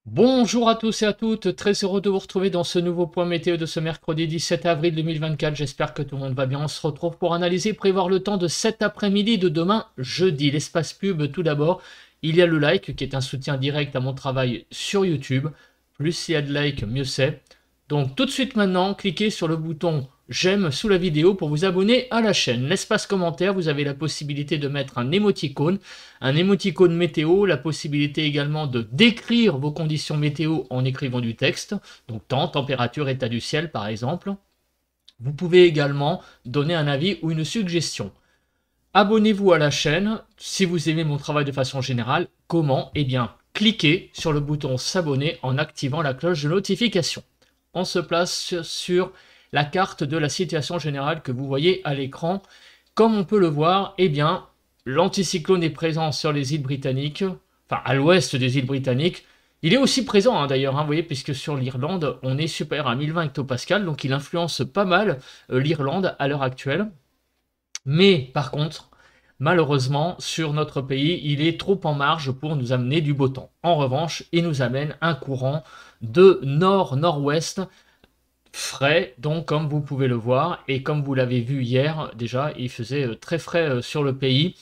Bonjour à tous et à toutes, très heureux de vous retrouver dans ce nouveau point météo de ce mercredi 17 avril 2024. J'espère que tout le monde va bien. On se retrouve pour analyser et prévoir le temps de cet après-midi de demain jeudi. L'espace pub tout d'abord, il y a le like qui est un soutien direct à mon travail sur YouTube. Plus il y a de likes, mieux c'est. Donc tout de suite maintenant, cliquez sur le bouton j'aime sous la vidéo pour vous abonner à la chaîne. L'espace commentaire, vous avez la possibilité de mettre un émoticône météo, la possibilité également de décrire vos conditions météo en écrivant du texte, donc temps, température, état du ciel par exemple. Vous pouvez également donner un avis ou une suggestion. Abonnez-vous à la chaîne si vous aimez mon travail de façon générale. Comment? Eh bien, cliquez sur le bouton s'abonner en activant la cloche de notification. On se place sur la carte de la situation générale que vous voyez à l'écran. Comme on peut le voir, eh bien, l'anticyclone est présent sur les îles britanniques, enfin à l'ouest des îles britanniques. Il est aussi présent d'ailleurs, vous voyez, puisque sur l'Irlande, on est supérieur à 1020 hectopascales, donc il influence pas mal l'Irlande à l'heure actuelle. Mais par contre, malheureusement, sur notre pays, il est trop en marge pour nous amener du beau temps. En revanche, il nous amène un courant de nord-nord-ouest frais, donc comme vous pouvez le voir, et comme vous l'avez vu hier, déjà, il faisait très frais sur le pays.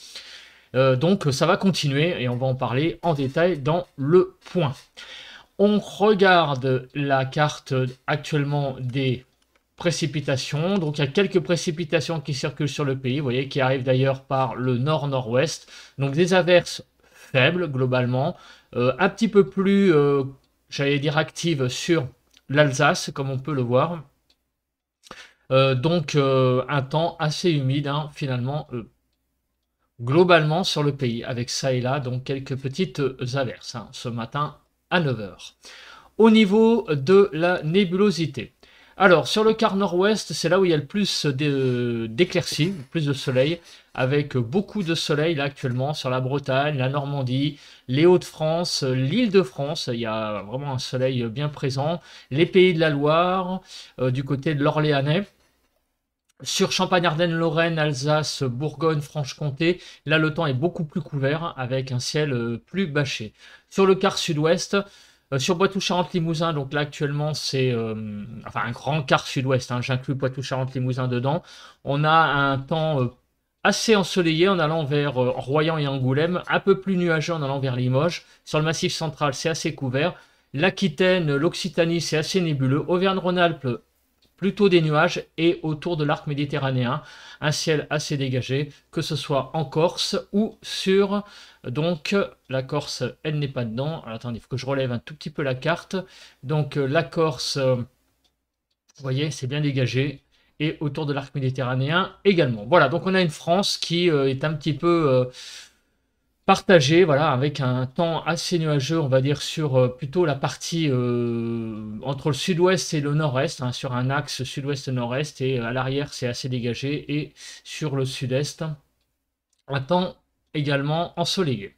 Donc ça va continuer et on va en parler en détail dans le point. On regarde la carte actuellement des précipitations. Donc il y a quelques précipitations qui circulent sur le pays, vous voyez, qui arrivent d'ailleurs par le nord-nord-ouest. Donc des averses faibles globalement, un petit peu plus, j'allais dire, actives sur l'Alsace, comme on peut le voir. Donc un temps assez humide, finalement, globalement sur le pays, avec ça et là, donc quelques petites averses ce matin à 9 h. Au niveau de la nébulosité. Alors, sur le quart nord-ouest, c'est là où il y a le plus d'éclaircies, le plus de soleil, avec beaucoup de soleil là actuellement sur la Bretagne, la Normandie, les Hauts-de-France, l'Île-de-France, il y a vraiment un soleil bien présent, les Pays de la Loire, du côté de l'Orléanais. Sur Champagne-Ardenne, Lorraine, Alsace, Bourgogne, Franche-Comté, là le temps est beaucoup plus couvert avec un ciel plus bâché. Sur le quart sud-ouest, sur Poitou-Charentes-Limousin, donc là actuellement c'est enfin un grand quart sud-ouest, j'inclus Poitou-Charentes-Limousin dedans. On a un temps assez ensoleillé en allant vers Royan et Angoulême, un peu plus nuageux en allant vers Limoges. Sur le massif central, c'est assez couvert. L'Aquitaine, l'Occitanie, c'est assez nébuleux. Auvergne-Rhône-Alpes, plutôt des nuages, et autour de l'arc méditerranéen, un ciel assez dégagé, que ce soit en Corse ou sur, donc la Corse, elle n'est pas dedans. Alors, attendez, il faut que je relève un tout petit peu la carte. Donc la Corse, vous voyez, c'est bien dégagé, et autour de l'arc méditerranéen également. Voilà, donc on a une France qui est un petit peu partagé, voilà, avec un temps assez nuageux, on va dire, sur plutôt la partie entre le sud-ouest et le nord-est, sur un axe sud-ouest-nord-est, et à l'arrière c'est assez dégagé, et sur le sud-est, un temps également ensoleillé.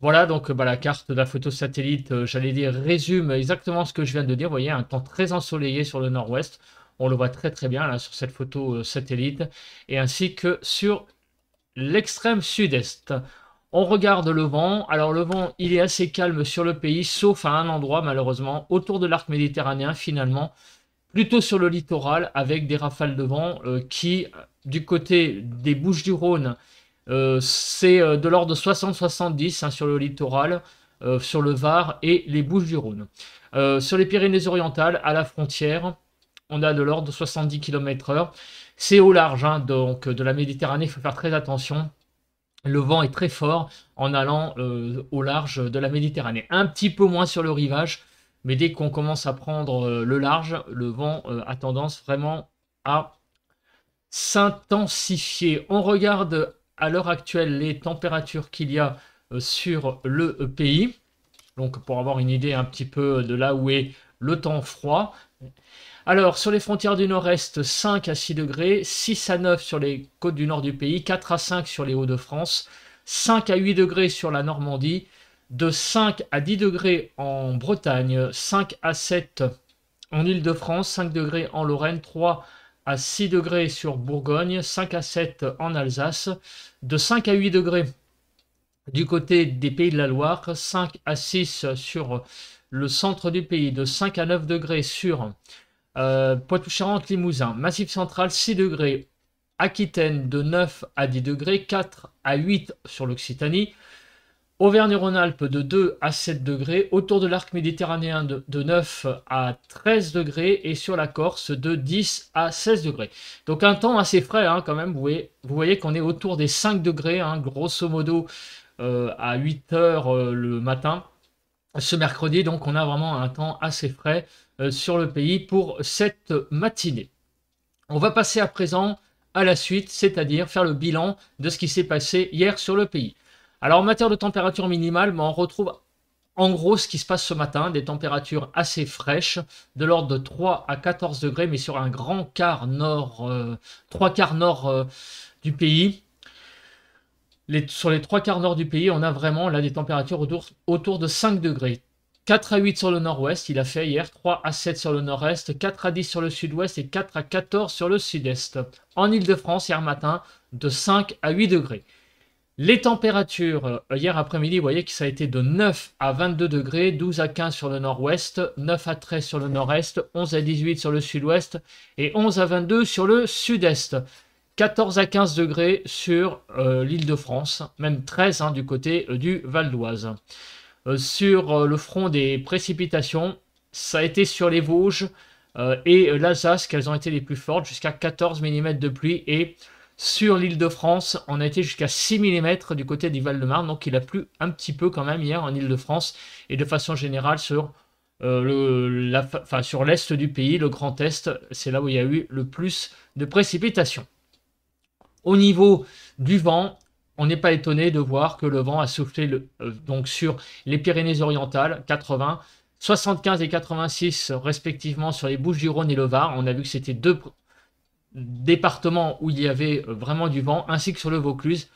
Voilà donc la carte de la photo satellite, j'allais dire, résume exactement ce que je viens de dire. Vous voyez, un temps très ensoleillé sur le nord-ouest, on le voit très très bien là sur cette photo satellite, et ainsi que sur l'extrême sud-est. On regarde le vent. Alors le vent, il est assez calme sur le pays, sauf à un endroit malheureusement, autour de l'arc méditerranéen finalement, plutôt sur le littoral, avec des rafales de vent qui, du côté des Bouches-du-Rhône, c'est de l'ordre de 60-70 sur le littoral, sur le Var et les Bouches-du-Rhône. Sur les Pyrénées-Orientales, à la frontière, on a de l'ordre de 70 km/h. C'est au large, donc de la Méditerranée, il faut faire très attention. Le vent est très fort en allant au large de la Méditerranée. Un petit peu moins sur le rivage, mais dès qu'on commence à prendre le large, le vent a tendance vraiment à s'intensifier. On regarde à l'heure actuelle les températures qu'il y a sur le pays. Donc pour avoir une idée un petit peu de là où est le temps froid. Alors, sur les frontières du nord-est, 5 à 6 degrés, 6 à 9 sur les côtes du nord du pays, 4 à 5 sur les Hauts-de-France, 5 à 8 degrés sur la Normandie, de 5 à 10 degrés en Bretagne, 5 à 7 en Île-de-France, 5 degrés en Lorraine, 3 à 6 degrés sur Bourgogne, 5 à 7 en Alsace, de 5 à 8 degrés Du côté des Pays de la Loire, 5 à 6 sur le centre du pays, de 5 à 9 degrés sur Poitou-Charentes-Limousin, Massif central 6 degrés, Aquitaine de 9 à 10 degrés, 4 à 8 sur l'Occitanie, Auvergne-Rhône-Alpes de 2 à 7 degrés, autour de l'arc méditerranéen de 9 à 13 degrés et sur la Corse de 10 à 16 degrés. Donc un temps assez frais hein, quand même, vous voyez qu'on est autour des 5 degrés, hein, grosso modo à 8 heures le matin. Ce mercredi, donc on a vraiment un temps assez frais sur le pays pour cette matinée. On va passer à présent à la suite, c'est-à-dire faire le bilan de ce qui s'est passé hier sur le pays. Alors en matière de température minimale, on retrouve en gros ce qui se passe ce matin, des températures assez fraîches, de l'ordre de 3 à 14 degrés, mais sur un grand quart nord, 3 quarts nord du pays. Sur les 3 quarts nord du pays, on a vraiment là des températures autour de 5 degrés. 4 à 8 sur le nord-ouest, il a fait hier, 3 à 7 sur le nord-est, 4 à 10 sur le sud-ouest et 4 à 14 sur le sud-est. En Ile-de-France, hier matin, de 5 à 8 degrés. Les températures, hier après-midi, vous voyez que ça a été de 9 à 22 degrés, 12 à 15 sur le nord-ouest, 9 à 13 sur le nord-est, 11 à 18 sur le sud-ouest et 11 à 22 sur le sud-est. 14 à 15 degrés sur l'Île-de-France, même 13 hein, du côté du Val d'Oise. Sur le front des précipitations, ça a été sur les Vosges et l'Alsace qu'elles ont été les plus fortes, jusqu'à 14 mm de pluie. Et sur l'Île-de-France, on a été jusqu'à 6 mm du côté du Val-de-Marne. Donc il a plu un petit peu quand même hier en Île-de-France et de façon générale sur sur l'est du pays, le Grand Est, c'est là où il y a eu le plus de précipitations. Au niveau du vent, on n'est pas étonné de voir que le vent a soufflé donc sur les Pyrénées-Orientales, 80, 75 et 86 respectivement sur les Bouches-du-Rhône et le Var. On a vu que c'était deux départements où il y avait vraiment du vent, ainsi que sur le Vaucluse,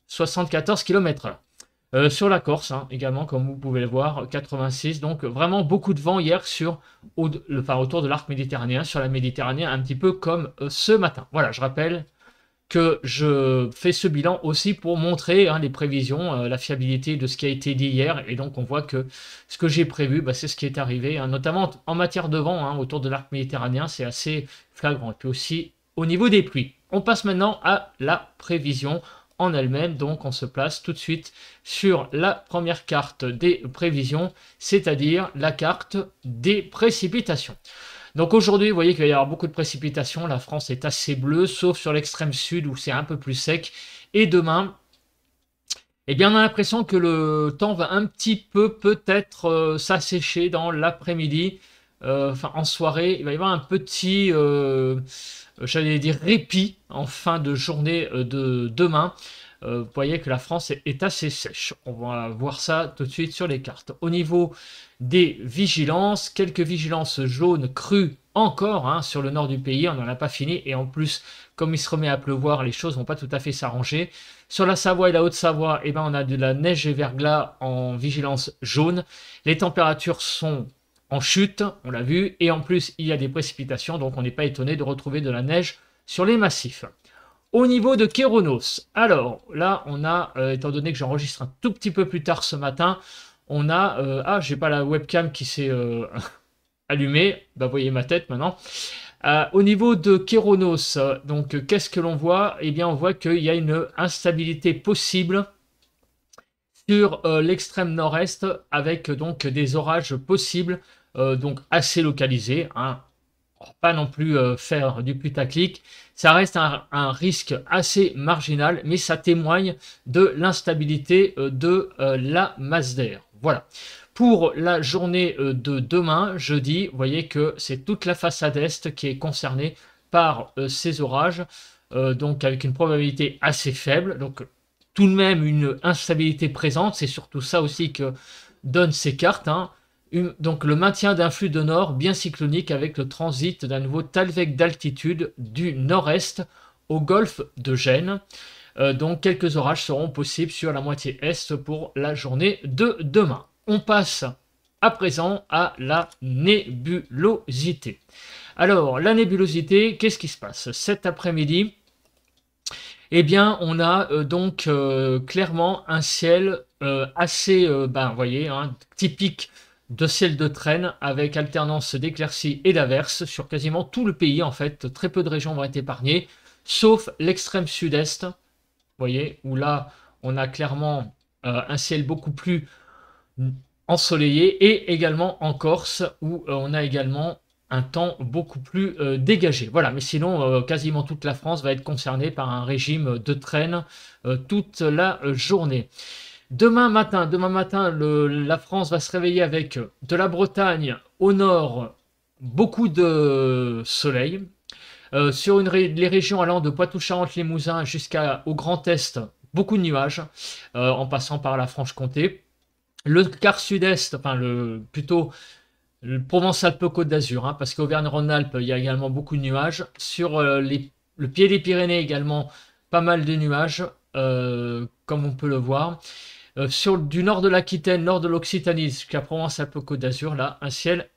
74 km/h. Sur la Corse, hein, également, comme vous pouvez le voir, 86. Donc vraiment beaucoup de vent hier autour de l'arc méditerranéen, sur la Méditerranée, un petit peu comme ce matin. Voilà, je rappelle que je fais ce bilan aussi pour montrer hein, les prévisions, la fiabilité de ce qui a été dit hier. Et donc on voit que ce que j'ai prévu, c'est ce qui est arrivé, hein, notamment en matière de vent hein, autour de l'arc méditerranéen, c'est assez flagrant. Et puis aussi au niveau des pluies. On passe maintenant à la prévision en elle-même. Donc on se place tout de suite sur la première carte des prévisions, c'est-à-dire la carte des précipitations. Donc aujourd'hui, vous voyez qu'il va y avoir beaucoup de précipitations. La France est assez bleue, sauf sur l'extrême sud où c'est un peu plus sec. Et demain, eh bien, on a l'impression que le temps va un petit peu peut-être s'assécher dans l'après-midi. En soirée, il va y avoir un petit, j'allais dire, répit en fin de journée de demain. Vous voyez que la France est assez sèche. On va voir ça tout de suite sur les cartes. Au niveau des vigilances, quelques vigilances jaunes crues encore hein, sur le nord du pays. On n'en a pas fini. Et en plus, comme il se remet à pleuvoir, les choses ne vont pas tout à fait s'arranger. Sur la Savoie et la Haute-Savoie, eh ben, on a de la neige et verglas en vigilance jaune. Les températures sont en chute, on l'a vu. Et en plus, il y a des précipitations. Donc, on n'est pas étonné de retrouver de la neige sur les massifs. Au niveau de Kéronos, alors là, on a, étant donné que j'enregistre un tout petit peu plus tard ce matin, on a, j'ai pas la webcam qui s'est allumée, vous voyez ma tête maintenant. Au niveau de Kéronos, donc qu'est-ce que l'on voit? Eh bien, on voit qu'il y a une instabilité possible sur l'extrême nord-est, avec donc des orages possibles, donc assez localisés, hein. Pas non plus faire du putaclic, ça reste un risque assez marginal, mais ça témoigne de l'instabilité de la masse d'air. Voilà. Pour la journée de demain, jeudi, vous voyez que c'est toute la façade est qui est concernée par ces orages, donc avec une probabilité assez faible, donc tout de même une instabilité présente, c'est surtout ça aussi que donnent ces cartes, hein. Donc le maintien d'un flux de nord bien cyclonique avec le transit d'un nouveau talweg d'altitude du nord-est au golfe de Gênes. Donc quelques orages seront possibles sur la moitié est pour la journée de demain. On passe à présent à la nébulosité. Alors la nébulosité, qu'est-ce qui se passe cet après-midi? eh bien, on a donc clairement un ciel assez, ben, vous voyez, hein, typique de ciel de traîne avec alternance d'éclaircies et d'averses sur quasiment tout le pays. En fait, très peu de régions vont être épargnées, sauf l'extrême sud-est, vous voyez, où là, on a clairement un ciel beaucoup plus ensoleillé, et également en Corse où on a également un temps beaucoup plus dégagé. Voilà, mais sinon, quasiment toute la France va être concernée par un régime de traîne toute la journée. Demain matin, la France va se réveiller avec de la Bretagne au nord, beaucoup de soleil. Sur les régions allant de Poitou-Charentes-Limousin jusqu'au Grand Est, beaucoup de nuages, en passant par la Franche-Comté. Le quart sud-est, enfin plutôt le Provence-Alpes-Côte d'Azur, hein, parce qu'Auvergne-Rhône-Alpes, il y a également beaucoup de nuages. Sur le pied des Pyrénées également, pas mal de nuages, comme on peut le voir. Sur du nord de l'Aquitaine, nord de l'Occitanie, jusqu'à Provence-Alpes-Côte d'Azur, là, un ciel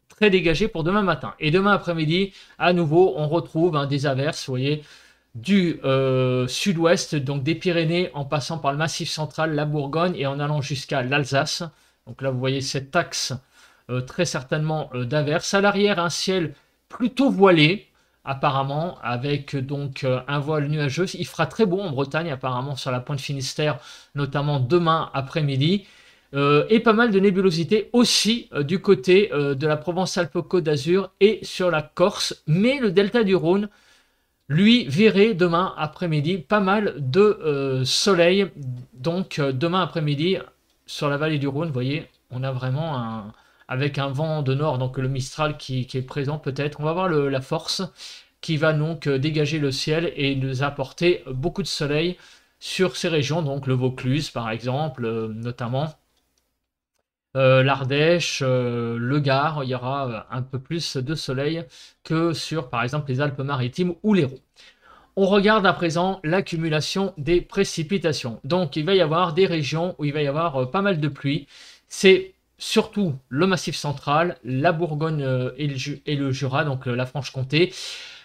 très dégagé pour demain matin. Et demain après-midi, à nouveau, on retrouve hein, des averses, vous voyez, du sud-ouest, donc des Pyrénées, en passant par le Massif central, la Bourgogne, et en allant jusqu'à l'Alsace. Donc là, vous voyez cet axe très certainement d'averses. À l'arrière, un ciel plutôt voilé, apparemment, avec donc un voile nuageux. Il fera très beau en Bretagne, apparemment, sur la pointe Finistère, notamment demain après-midi. Et pas mal de nébulosité aussi du côté de la Provence-Alpes-Côte d'Azur et sur la Corse. Mais le delta du Rhône, lui, verrait demain après-midi pas mal de soleil. Donc demain après-midi, sur la vallée du Rhône, vous voyez, on a vraiment avec un vent de nord, donc le Mistral qui est présent peut-être. On va voir la force qui va donc dégager le ciel et nous apporter beaucoup de soleil sur ces régions, donc le Vaucluse par exemple, notamment. L'Ardèche, le Gard, il y aura un peu plus de soleil que sur par exemple les Alpes-Maritimes ou l'Hérault. On regarde à présent l'accumulation des précipitations. Donc il va y avoir des régions où il va y avoir pas mal de pluie. C'est surtout le Massif central, la Bourgogne et le Jura, donc la Franche-Comté,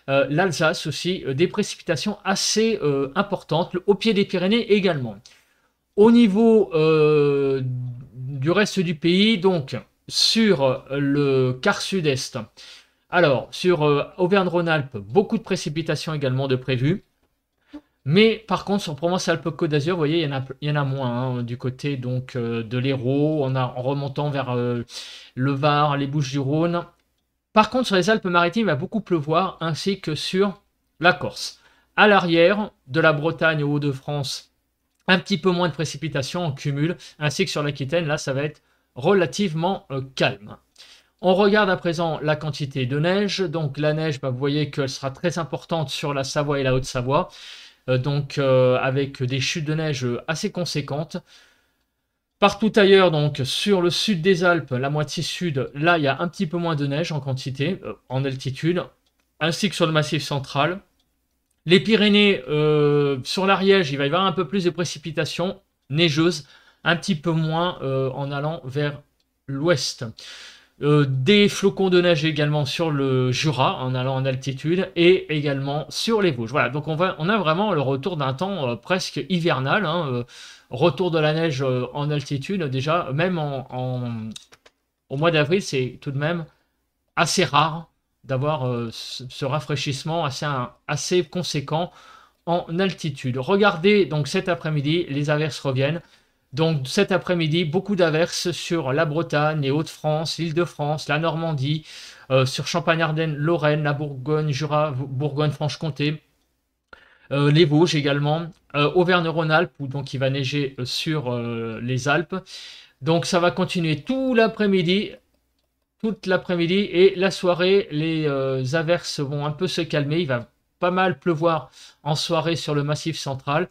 l'Alsace aussi, des précipitations assez importantes, au pied des Pyrénées également. Au niveau du reste du pays, donc sur le quart sud-est, alors sur Auvergne-Rhône-Alpes, beaucoup de précipitations également de prévues. Mais par contre, sur Provence-Alpes-Côte d'Azur, vous voyez, il y en a moins hein, du côté donc de l'Hérault, en remontant vers le Var, les Bouches-du-Rhône. Par contre, sur les Alpes-Maritimes, il va beaucoup pleuvoir, ainsi que sur la Corse. À l'arrière, de la Bretagne aux Hauts-de-France, un petit peu moins de précipitations en cumul, ainsi que sur l'Aquitaine, là ça va être relativement calme. On regarde à présent la quantité de neige. Donc la neige, vous voyez qu'elle sera très importante sur la Savoie et la Haute-Savoie, avec des chutes de neige assez conséquentes. Partout ailleurs, donc sur le sud des Alpes, la moitié sud, là il y a un petit peu moins de neige en quantité, en altitude, ainsi que sur le Massif central. Les Pyrénées, sur l'Ariège, il va y avoir un peu plus de précipitations neigeuses, un petit peu moins en allant vers l'ouest. Des flocons de neige également sur le Jura en allant en altitude et également sur les Vosges. Voilà, donc on a vraiment le retour d'un temps presque hivernal, hein, retour de la neige en altitude. Déjà, même au mois d'avril, c'est tout de même assez rare d'avoir ce rafraîchissement assez conséquent en altitude. Regardez donc cet après-midi, les averses reviennent. Donc cet après-midi, beaucoup d'averses sur la Bretagne, les Hauts-de-France, l'Île-de-France, la Normandie, sur Champagne-Ardenne, Lorraine, la Bourgogne, Jura, Bourgogne-Franche-Comté, les Vosges également, Auvergne-Rhône-Alpes, où donc il va neiger sur les Alpes. Donc ça va continuer toute l'après-midi et la soirée, les averses vont un peu se calmer. Il va pas mal pleuvoir en soirée sur le Massif central.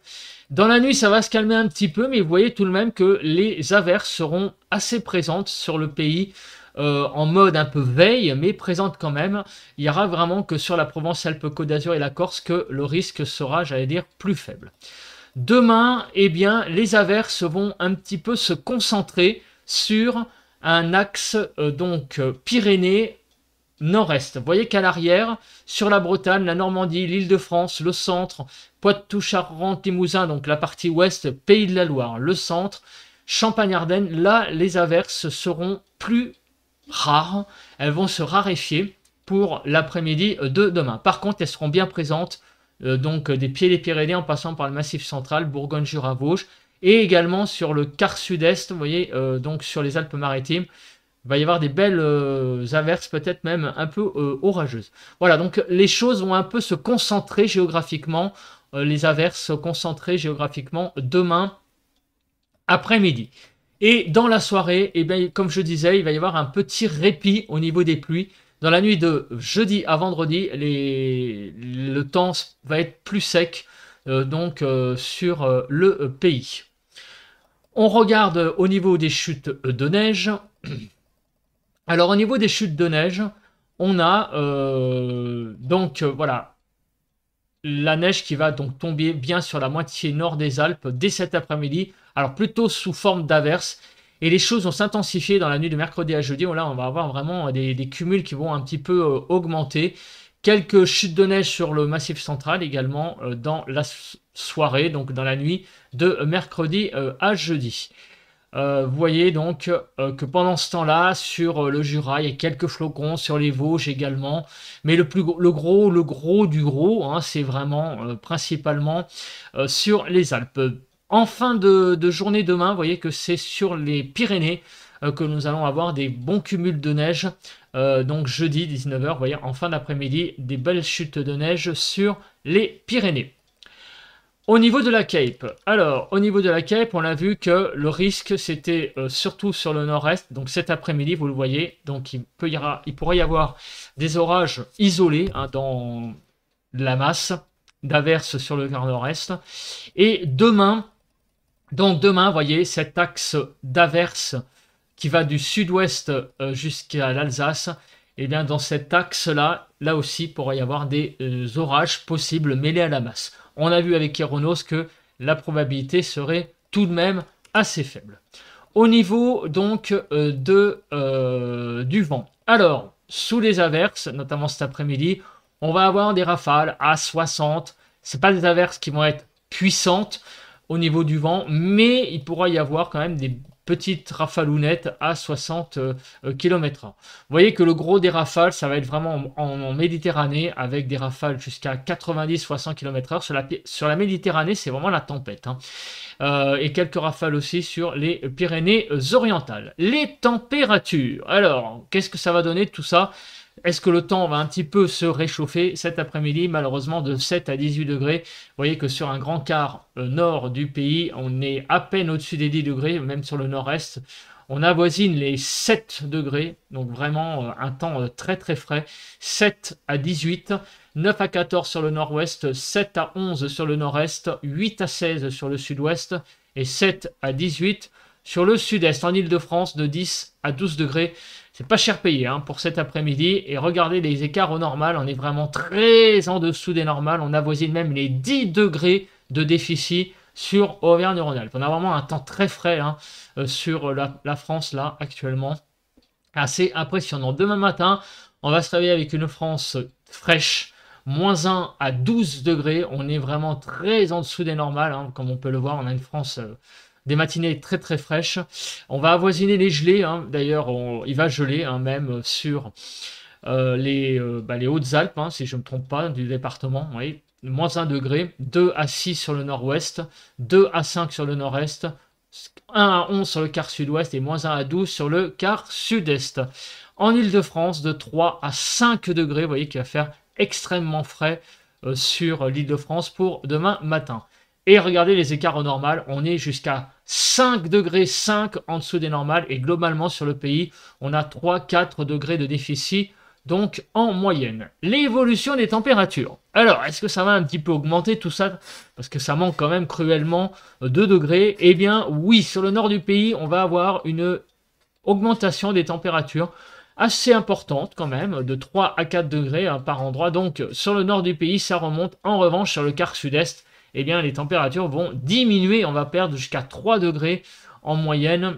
Dans la nuit, ça va se calmer un petit peu, mais vous voyez tout de même que les averses seront assez présentes sur le pays, en mode un peu veille, mais présentes quand même. Il y aura vraiment que sur la Provence-Alpes-Côte d'Azur et la Corse que le risque sera, j'allais dire, plus faible. Demain, eh bien, les averses vont un petit peu se concentrer sur un axe Pyrénées, nord-est. Vous voyez qu'à l'arrière, sur la Bretagne, la Normandie, l'Île-de-France, le centre, Poitou-Charentes, Limousin, donc la partie ouest, Pays de la Loire, le centre, Champagne-Ardenne, là, les averses seront plus rares. Elles vont se raréfier pour l'après-midi de demain. Par contre, elles seront bien présentes donc des pieds des Pyrénées en passant par le Massif central, Bourgogne-Jura-Vosges, et également sur le quart sud-est, vous voyez, donc sur les Alpes-Maritimes. Il va y avoir des belles averses, peut-être même un peu orageuses. Voilà, donc les choses vont un peu se concentrer géographiquement, les averses se concentrer géographiquement demain après-midi. Et dans la soirée, eh bien, comme je disais, il va y avoir un petit répit au niveau des pluies. Dans la nuit de jeudi à vendredi, le temps va être plus sec sur le pays. On regarde au niveau des chutes de neige. Alors au niveau des chutes de neige, on a voilà, la neige qui va donc tomber bien sur la moitié nord des Alpes dès cet après-midi. Alors plutôt sous forme d'averses. Et les choses vont s'intensifier dans la nuit de mercredi à jeudi. Là, on va avoir vraiment des cumuls qui vont un petit peu augmenter. Quelques chutes de neige sur le massif central également dans la soirée, donc dans la nuit de mercredi à jeudi. Vous voyez donc que pendant ce temps-là, sur le Jura, il y a quelques flocons, sur les Vosges également. Mais le gros du gros, hein, c'est vraiment principalement sur les Alpes. En fin de journée demain, vous voyez que c'est sur les Pyrénées que nous allons avoir des bons cumuls de neige. Donc jeudi 19h, vous voyez, en fin d'après-midi, des belles chutes de neige sur les Pyrénées. Au niveau de la Cape, alors au niveau de la Cape, on a vu que le risque c'était surtout sur le nord-est. Donc cet après-midi, vous le voyez, donc il pourrait y avoir des orages isolés hein, dans la masse d'averses sur le quart nord-est. Et demain, vous voyez cet axe d'averses qui va du sud-ouest jusqu'à l'Alsace. Et bien dans cet axe-là, là aussi, il pourrait y avoir des orages possibles mêlés à la masse. On a vu avec Kéronos que la probabilité serait tout de même assez faible. Au niveau donc du vent. Alors, sous les averses, notamment cet après-midi, on va avoir des rafales à 60. Ce n'est pas des averses qui vont être puissantes au niveau du vent, mais il pourra y avoir quand même des petites rafalounettes à 60 km/h. Vous voyez que le gros des rafales, ça va être vraiment en Méditerranée, avec des rafales jusqu'à 90-60 km/h. Sur la Méditerranée, c'est vraiment la tempête. Hein. Et quelques rafales aussi sur les Pyrénées-Orientales. Les températures. Alors, qu'est-ce que ça va donner tout ça? Est-ce que le temps va un petit peu se réchauffer cet après-midi? Malheureusement, de 7 à 18 degrés. Vous voyez que sur un grand quart nord du pays, on est à peine au-dessus des 10 degrés, même sur le nord-est. On avoisine les 7 degrés, donc vraiment un temps très très frais. 7 à 18, 9 à 14 sur le nord-ouest, 7 à 11 sur le nord-est, 8 à 16 sur le sud-ouest et 7 à 18 sur le sud-est. En Ile-de-France, de 10 à 12 degrés. C'est pas cher payé hein, pour cet après-midi. Et regardez les écarts au normal. On est vraiment très en dessous des normales. On avoisine même les 10 degrés de déficit sur Auvergne-Rhône-Alpes. On a vraiment un temps très frais hein, sur la France là actuellement. Assez impressionnant. Demain matin, on va se réveiller avec une France fraîche. Moins 1 à 12 degrés. On est vraiment très en dessous des normales. Hein, comme on peut le voir, on a une France... des matinées très très fraîches. On va avoisiner les gelées. Hein. D'ailleurs, il va geler hein, même sur les Hautes-Alpes, hein, si je ne me trompe pas, du département. Oui. Moins 1 degré, 2 à 6 sur le nord-ouest, 2 à 5 sur le nord-est, 1 à 11 sur le quart sud-ouest et moins 1 à 12 sur le quart sud-est. En Ile-de-France, de 3 à 5 degrés, vous voyez qu'il va faire extrêmement frais sur l'Île-de-France pour demain matin. Et regardez les écarts au normal, on est jusqu'à 5 degrés 5 en dessous des normales et globalement sur le pays, on a 3-4 degrés de déficit, donc en moyenne. L'évolution des températures. Alors, est-ce que ça va un petit peu augmenter tout ça? Parce que ça manque quand même cruellement 2 degrés. Eh bien oui, sur le nord du pays, on va avoir une augmentation des températures assez importante quand même, de 3 à 4 degrés hein, par endroit. Donc sur le nord du pays, ça remonte. En revanche, sur le quart sud-est, eh bien, les températures vont diminuer. On va perdre jusqu'à 3 degrés en moyenne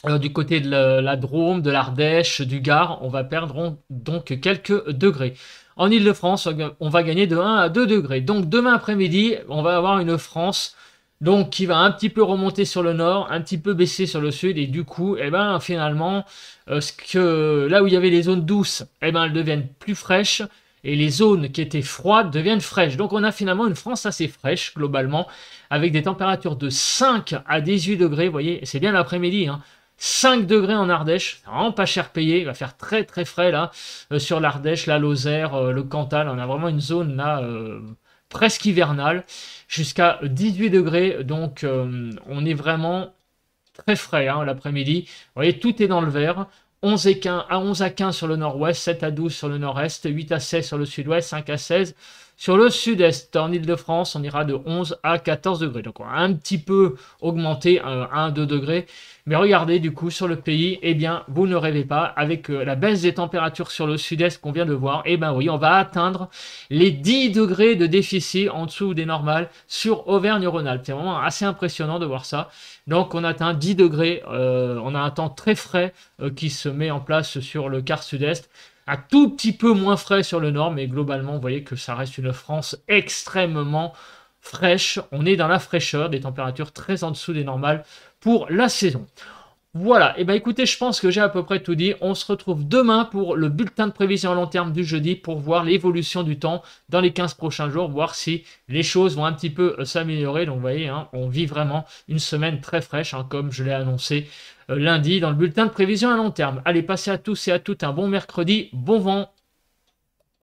Du côté de la Drôme, de l'Ardèche, du Gard, on va perdre donc quelques degrés. En Île-de-France, on va gagner de 1 à 2 degrés. Donc demain après-midi, on va avoir une France donc qui va un petit peu remonter sur le nord, un petit peu baisser sur le sud, et du coup, eh ben, finalement, là où il y avait les zones douces, eh ben, elles deviennent plus fraîches, et les zones qui étaient froides deviennent fraîches. Donc on a finalement une France assez fraîche, globalement, avec des températures de 5 à 18 degrés, vous voyez, c'est bien l'après-midi, hein. 5 degrés en Ardèche, c'est vraiment pas cher payé, il va faire très très frais là, sur l'Ardèche, la Lozère, le Cantal, on a vraiment une zone là presque hivernale, jusqu'à 18 degrés, donc on est vraiment très frais hein, l'après-midi. Vous voyez, tout est dans le vert. 11 à 15 sur le nord-ouest, 7 à 12 sur le nord-est, 8 à 16 sur le sud-ouest, 5 à 16 sur le sud-est. En Ile-de-France, on ira de 11 à 14 degrés. Donc on va un petit peu augmenter, 1-2 degrés. Mais regardez, du coup, sur le pays, eh bien, vous ne rêvez pas, avec la baisse des températures sur le sud-est qu'on vient de voir, eh bien oui, on va atteindre les 10 degrés de déficit en dessous des normales sur Auvergne-Rhône-Alpes. C'est vraiment assez impressionnant de voir ça. Donc on atteint 10 degrés, on a un temps très frais qui se met en place sur le quart sud-est, un tout petit peu moins frais sur le nord, mais globalement vous voyez que ça reste une France extrêmement fraîche. On est dans la fraîcheur, des températures très en dessous des normales pour la saison. Voilà, et bien écoutez, je pense que j'ai à peu près tout dit. On se retrouve demain pour le bulletin de prévision à long terme du jeudi pour voir l'évolution du temps dans les 15 prochains jours, voir si les choses vont un petit peu s'améliorer. Donc vous voyez, hein, on vit vraiment une semaine très fraîche, hein, comme je l'ai annoncé lundi dans le bulletin de prévision à long terme. Allez, passez à tous et à toutes un bon mercredi, bon vent.